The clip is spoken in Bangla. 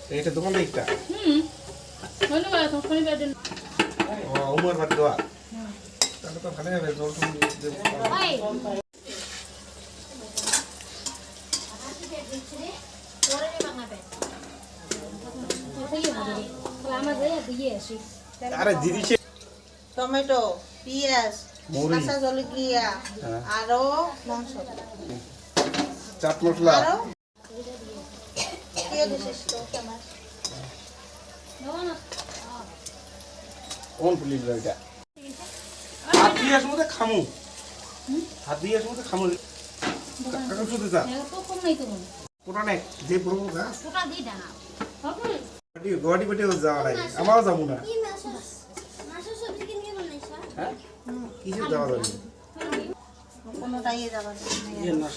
এটা দোকান একটা ধন্যবাদ তখনই বেডেন উমর ভাত দেওয়া তাহলে তো ভালো হবে জল টল আরে দিদি টমেটো পেঁয়াজ কাঁচা জলকিয়া আরো মাংস চাট মশলা আরো কি দিছিস তো আমার কোন পুলিশ এটা হাত দিয়ে মধ্যে খামু হাত দিয়ে মধ্যে খামু কাকা শুতে যা তো কম নাই তো কোটা নেই যে প্রভু গা কোটা দি দাও হবে গুয়াহাটি পেটে যাওয়া লাগে আমারও যাবো না মাছের সবজি কিনে বানাইছ হ্যাঁ কিছু যাওয়া যাবে কোনোটাই যাবে না না